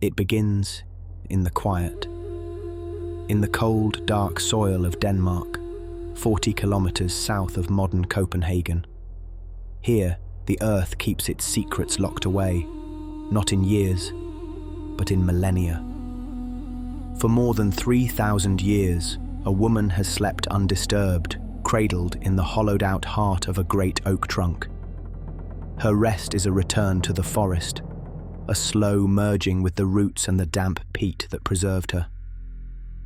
It begins in the quiet. In the cold, dark soil of Denmark, 40 kilometers south of modern Copenhagen. Here, the earth keeps its secrets locked away, not in years, but in millennia. For more than 3,000 years, a woman has slept undisturbed, cradled in the hollowed-out heart of a great oak trunk. Her rest is a return to the forest, a slow merging with the roots and the damp peat that preserved her.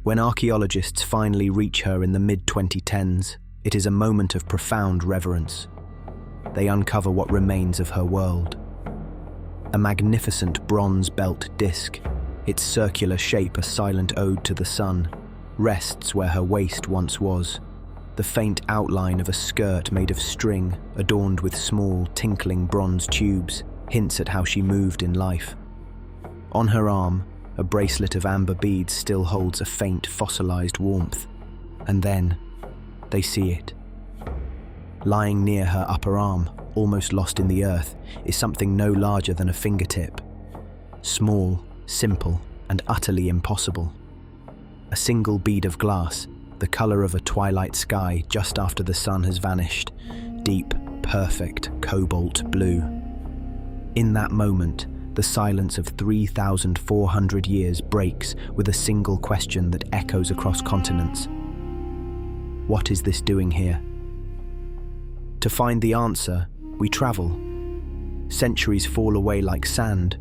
When archaeologists finally reach her in the mid-2010s, it is a moment of profound reverence. They uncover what remains of her world. A magnificent bronze-belt disc, its circular shape a silent ode to the sun, rests where her waist once was. The faint outline of a skirt made of string, adorned with small, tinkling bronze tubes, hints at how she moved in life. On her arm, a bracelet of amber beads still holds a faint fossilized warmth. And then, they see it. Lying near her upper arm, almost lost in the earth, is something no larger than a fingertip. Small, simple, and utterly impossible. A single bead of glass, the color of a twilight sky just after the sun has vanished, deep, perfect cobalt blue. In that moment, the silence of 3,400 years breaks with a single question that echoes across continents. What is this doing here? To find the answer, we travel. Centuries fall away like sand,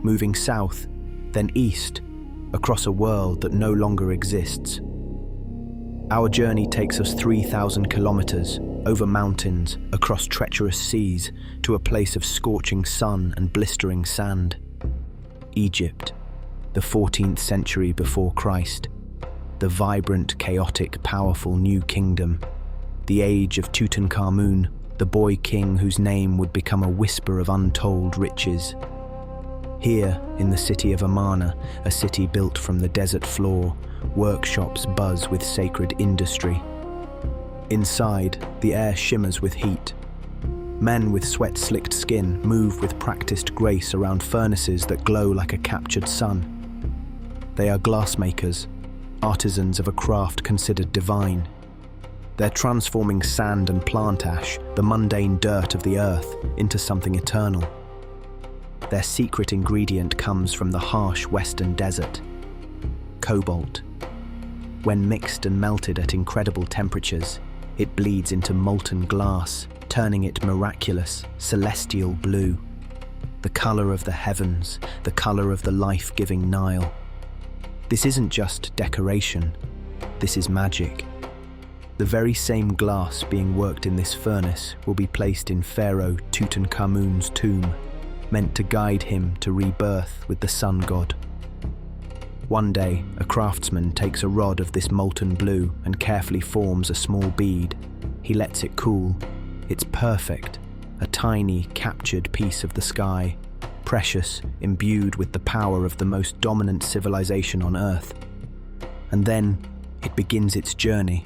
moving south, then east, across a world that no longer exists. Our journey takes us 3,000 kilometers, over mountains, across treacherous seas, to a place of scorching sun and blistering sand. Egypt, the 14th century before Christ. The vibrant, chaotic, powerful new kingdom. The age of Tutankhamun, the boy king whose name would become a whisper of untold riches. Here, in the city of Amarna, a city built from the desert floor, workshops buzz with sacred industry. Inside, the air shimmers with heat. Men with sweat-slicked skin move with practiced grace around furnaces that glow like a captured sun. They are glassmakers, artisans of a craft considered divine. They're transforming sand and plant ash, the mundane dirt of the earth, into something eternal. Their secret ingredient comes from the harsh western desert: cobalt. When mixed and melted at incredible temperatures, it bleeds into molten glass, turning it miraculous, celestial blue. The color of the heavens, the color of the life-giving Nile. This isn't just decoration, this is magic. The very same glass being worked in this furnace will be placed in Pharaoh Tutankhamun's tomb, meant to guide him to rebirth with the sun god. One day, a craftsman takes a rod of this molten blue and carefully forms a small bead. He lets it cool. It's perfect, a tiny, captured piece of the sky, precious, imbued with the power of the most dominant civilization on Earth. And then, it begins its journey,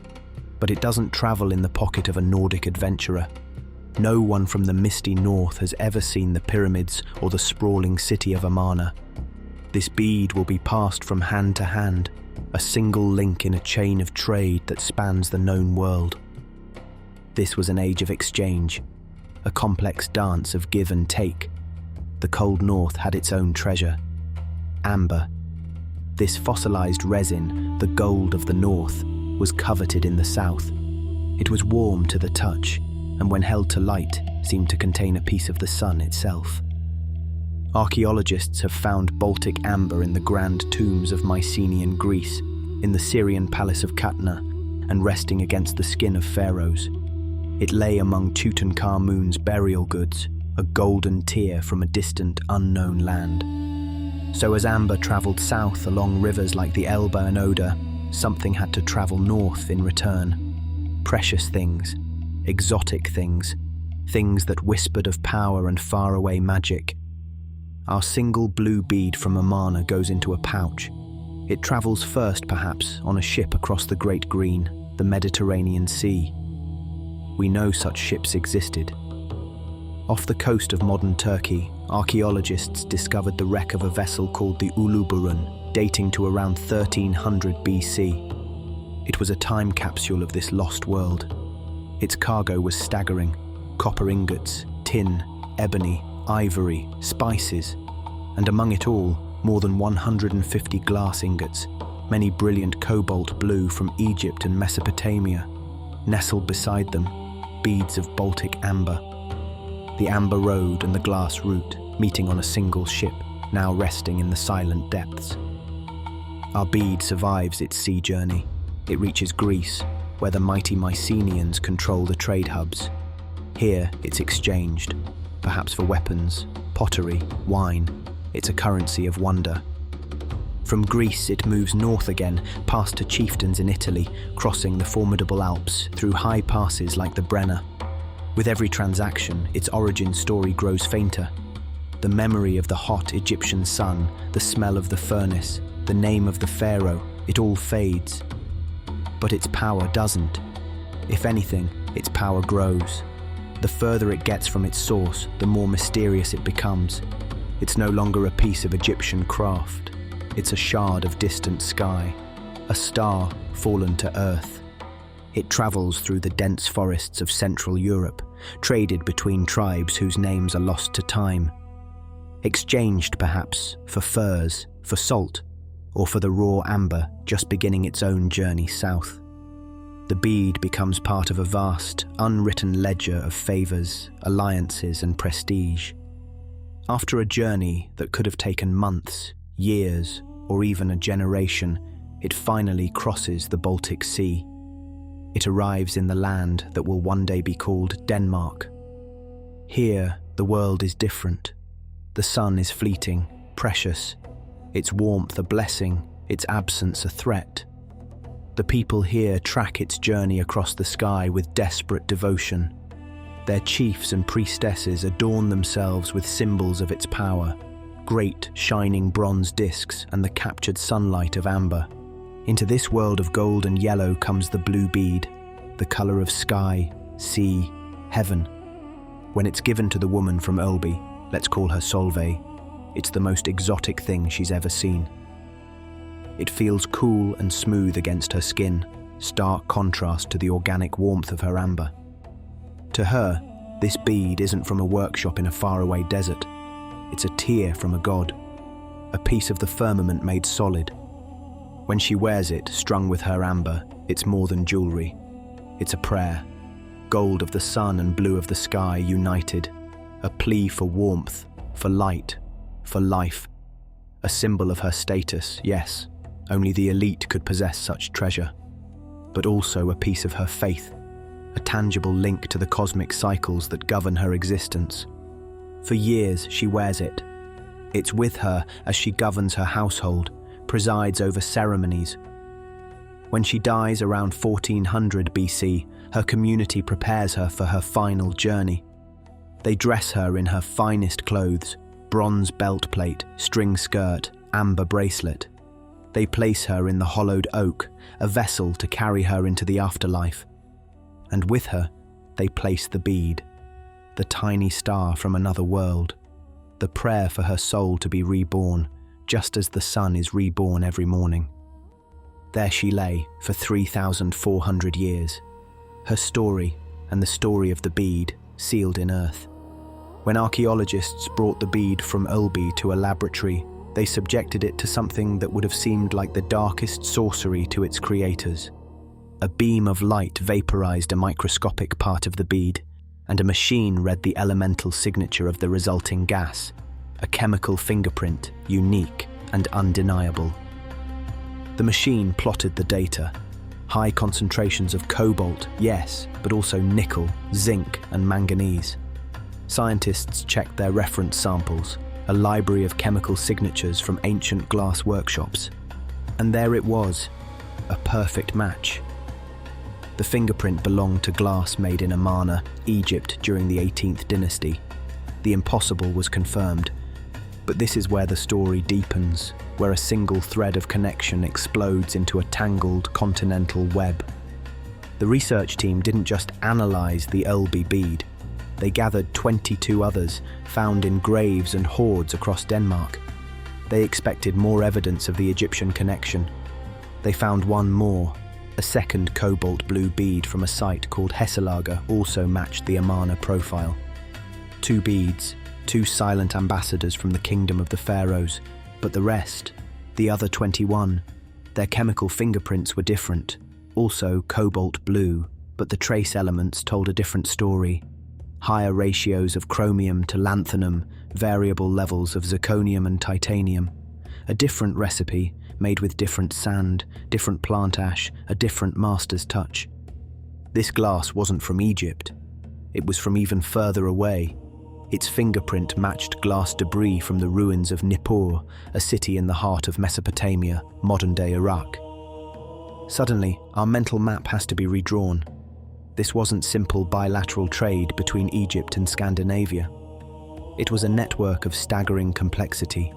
but it doesn't travel in the pocket of a Nordic adventurer. No one from the misty north has ever seen the pyramids or the sprawling city of Amarna. This bead will be passed from hand to hand, a single link in a chain of trade that spans the known world. This was an age of exchange, a complex dance of give and take. The cold north had its own treasure: amber. This fossilized resin, the gold of the north, was coveted in the south. It was warm to the touch, and when held to light, seemed to contain a piece of the sun itself. Archaeologists have found Baltic amber in the grand tombs of Mycenaean Greece, in the Syrian palace of Katna, and resting against the skin of pharaohs. It lay among Tutankhamun's burial goods, a golden tear from a distant, unknown land. So as amber traveled south along rivers like the Elbe and Oder, something had to travel north in return. Precious things, exotic things, things that whispered of power and faraway magic. Our single blue bead from Amarna goes into a pouch. It travels first, perhaps, on a ship across the Great Green, the Mediterranean Sea. We know such ships existed. Off the coast of modern Turkey, archaeologists discovered the wreck of a vessel called the Uluburun, dating to around 1300 BC. It was a time capsule of this lost world. Its cargo was staggering: copper ingots, tin, ebony, ivory, spices, and among it all, more than 150 glass ingots, many brilliant cobalt blue from Egypt and Mesopotamia. Nestled beside them, beads of Baltic amber. The amber road and the glass route meeting on a single ship, now resting in the silent depths. Our bead survives its sea journey. It reaches Greece, where the mighty Mycenaeans control the trade hubs. Here, it's exchanged, perhaps for weapons, pottery, wine. It's a currency of wonder. From Greece, it moves north again, past to chieftains in Italy, crossing the formidable Alps through high passes like the Brenner. With every transaction, its origin story grows fainter. The memory of the hot Egyptian sun, the smell of the furnace, the name of the pharaoh, it all fades. But its power doesn't. If anything, its power grows. The further it gets from its source, the more mysterious it becomes. It's no longer a piece of Egyptian craft. It's a shard of distant sky, a star fallen to earth. It travels through the dense forests of Central Europe, traded between tribes whose names are lost to time. Exchanged, perhaps, for furs, for salt, or for the raw amber just beginning its own journey south. The bead becomes part of a vast, unwritten ledger of favors, alliances, and prestige. After a journey that could have taken months, years, or even a generation, it finally crosses the Baltic Sea. It arrives in the land that will one day be called Denmark. Here, the world is different. The sun is fleeting, precious, its warmth a blessing, its absence a threat. The people here track its journey across the sky with desperate devotion. Their chiefs and priestesses adorn themselves with symbols of its power, great shining bronze discs and the captured sunlight of amber. Into this world of gold and yellow comes the blue bead, the color of sky, sea, heaven. When it's given to the woman from Ölby, let's call her Solveig, it's the most exotic thing she's ever seen. It feels cool and smooth against her skin, stark contrast to the organic warmth of her amber. To her, this bead isn't from a workshop in a faraway desert. It's a tear from a god, a piece of the firmament made solid. When she wears it, strung with her amber, it's more than jewelry. It's a prayer, gold of the sun and blue of the sky united, a plea for warmth, for light, for life. A symbol of her status, yes, only the elite could possess such treasure, but also a piece of her faith, a tangible link to the cosmic cycles that govern her existence. For years, she wears it. It's with her as she governs her household, presides over ceremonies. When she dies around 1400 BC, her community prepares her for her final journey. They dress her in her finest clothes, bronze belt plate, string skirt, amber bracelet. They place her in the hollowed oak, a vessel to carry her into the afterlife. And with her, they place the bead, the tiny star from another world, the prayer for her soul to be reborn, just as the sun is reborn every morning. There she lay for 3,400 years, her story and the story of the bead sealed in earth. When archaeologists brought the bead from Ölby to a laboratory, they subjected it to something that would have seemed like the darkest sorcery to its creators. A beam of light vaporized a microscopic part of the bead, and a machine read the elemental signature of the resulting gas, a chemical fingerprint, unique and undeniable. The machine plotted the data. High concentrations of cobalt, yes, but also nickel, zinc, and manganese. Scientists checked their reference samples, a library of chemical signatures from ancient glass workshops. And there it was, a perfect match. The fingerprint belonged to glass made in Amarna, Egypt during the 18th dynasty. The impossible was confirmed. But this is where the story deepens, where a single thread of connection explodes into a tangled continental web. The research team didn't just analyze the Ölby bead. they gathered 22 others, found in graves and hoards across Denmark. They expected more evidence of the Egyptian connection. They found one more. A second cobalt blue bead from a site called Hesselager also matched the Amarna profile. 2 beads, 2 silent ambassadors from the kingdom of the pharaohs, but the rest, the other 21, their chemical fingerprints were different, also cobalt blue, but the trace elements told a different story. Higher ratios of chromium to lanthanum, variable levels of zirconium and titanium. A different recipe, made with different sand, different plant ash, a different master's touch. This glass wasn't from Egypt. It was from even further away. Its fingerprint matched glass debris from the ruins of Nippur, a city in the heart of Mesopotamia, modern-day Iraq. Suddenly, our mental map has to be redrawn. This wasn't simple bilateral trade between Egypt and Scandinavia. It was a network of staggering complexity.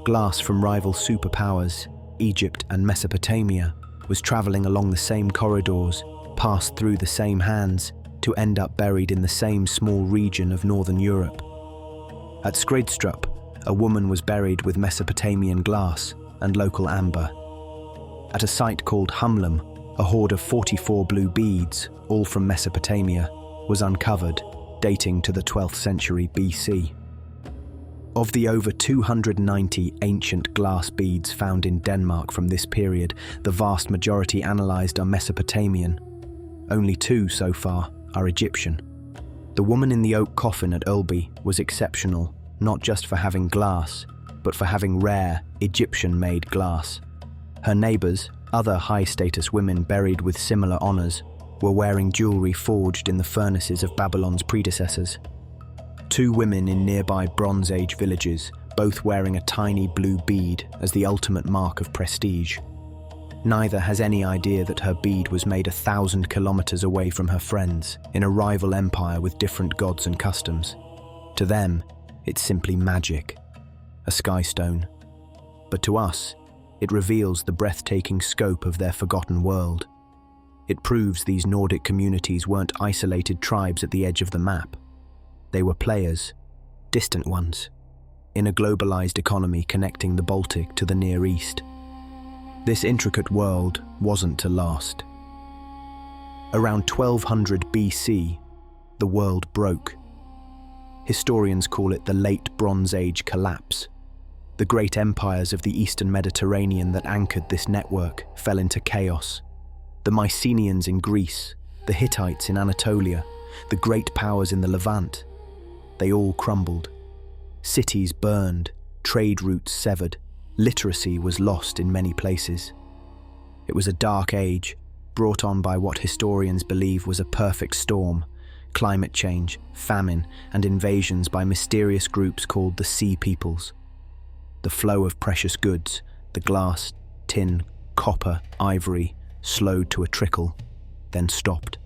Glass from rival superpowers, Egypt and Mesopotamia, was traveling along the same corridors, passed through the same hands, to end up buried in the same small region of northern Europe. At Skridstrup, a woman was buried with Mesopotamian glass and local amber. At a site called Humlum, a hoard of 44 blue beads, all from Mesopotamia, was uncovered, dating to the 12th century BC. Of the over 290 ancient glass beads found in Denmark from this period, the vast majority analysed are Mesopotamian. Only 2 so far are Egyptian. The woman in the oak coffin at Ulby was exceptional, not just for having glass, but for having rare, Egyptian-made glass. Her neighbours, other high-status women buried with similar honours, were wearing jewellery forged in the furnaces of Babylon's predecessors. 2 women in nearby Bronze Age villages, both wearing a tiny blue bead as the ultimate mark of prestige. Neither has any idea that her bead was made 1,000 kilometers away from her friends, in a rival empire with different gods and customs. To them, it's simply magic, a sky stone. But to us, it reveals the breathtaking scope of their forgotten world. It proves these Nordic communities weren't isolated tribes at the edge of the map. They were players, distant ones, in a globalized economy connecting the Baltic to the Near East. This intricate world wasn't to last. Around 1200 BC, the world broke. Historians call it the Late Bronze Age collapse. The great empires of the Eastern Mediterranean that anchored this network fell into chaos. The Mycenaeans in Greece, the Hittites in Anatolia, the great powers in the Levant, they all crumbled. Cities burned, trade routes severed, literacy was lost in many places. It was a dark age, brought on by what historians believe was a perfect storm: climate change, famine, and invasions by mysterious groups called the Sea Peoples. The flow of precious goods, the glass, tin, copper, ivory, slowed to a trickle, then stopped.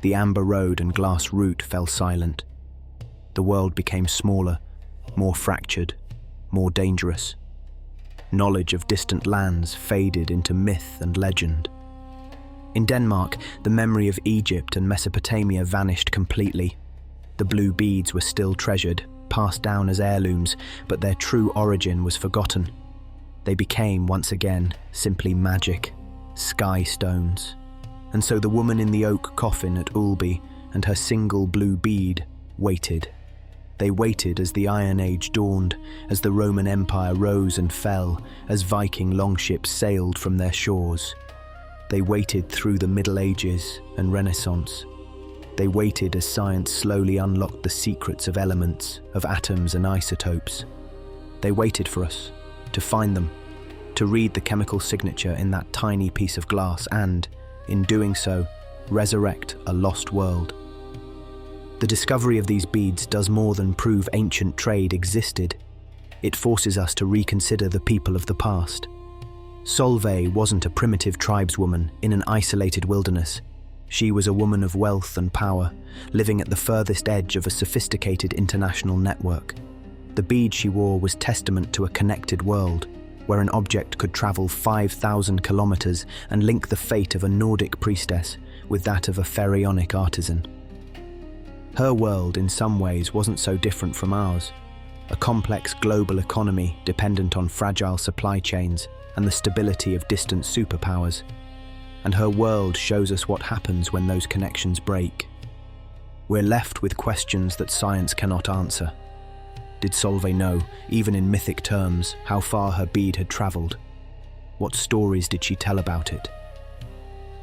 The amber road and glass route fell silent. The world became smaller, more fractured, more dangerous. Knowledge of distant lands faded into myth and legend. In Denmark, the memory of Egypt and Mesopotamia vanished completely. The blue beads were still treasured, passed down as heirlooms, but their true origin was forgotten. They became, once again, simply magic, sky stones. And so the woman in the oak coffin at Ulby and her single blue bead waited. They waited as the Iron Age dawned, as the Roman Empire rose and fell, as Viking longships sailed from their shores. They waited through the Middle Ages and Renaissance. They waited as science slowly unlocked the secrets of elements, of atoms and isotopes. They waited for us, to find them, to read the chemical signature in that tiny piece of glass and, in doing so, resurrect a lost world. The discovery of these beads does more than prove ancient trade existed. It forces us to reconsider the people of the past. Solveig wasn't a primitive tribeswoman in an isolated wilderness. She was a woman of wealth and power, living at the furthest edge of a sophisticated international network. The bead she wore was testament to a connected world, where an object could travel 5,000 kilometers and link the fate of a Nordic priestess with that of a pharaonic artisan. Her world, in some ways, wasn't so different from ours. A complex global economy dependent on fragile supply chains and the stability of distant superpowers. And her world shows us what happens when those connections break. We're left with questions that science cannot answer. Did Solveig know, even in mythic terms, how far her bead had traveled? What stories did she tell about it?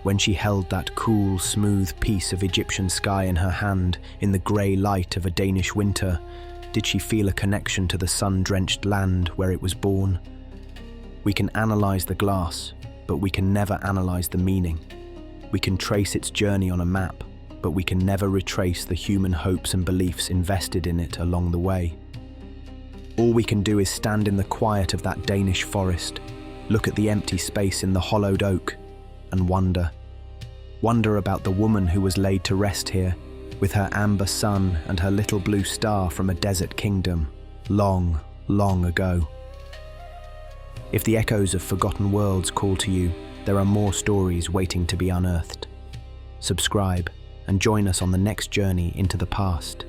When she held that cool, smooth piece of Egyptian sky in her hand in the grey light of a Danish winter, did she feel a connection to the sun-drenched land where it was born? We can analyse the glass, but we can never analyse the meaning. We can trace its journey on a map, but we can never retrace the human hopes and beliefs invested in it along the way. All we can do is stand in the quiet of that Danish forest, look at the empty space in the hollowed oak, and wonder. Wonder about the woman who was laid to rest here, with her amber sun and her little blue star from a desert kingdom, long, long ago. If the echoes of forgotten worlds call to you, there are more stories waiting to be unearthed. Subscribe and join us on the next journey into the past.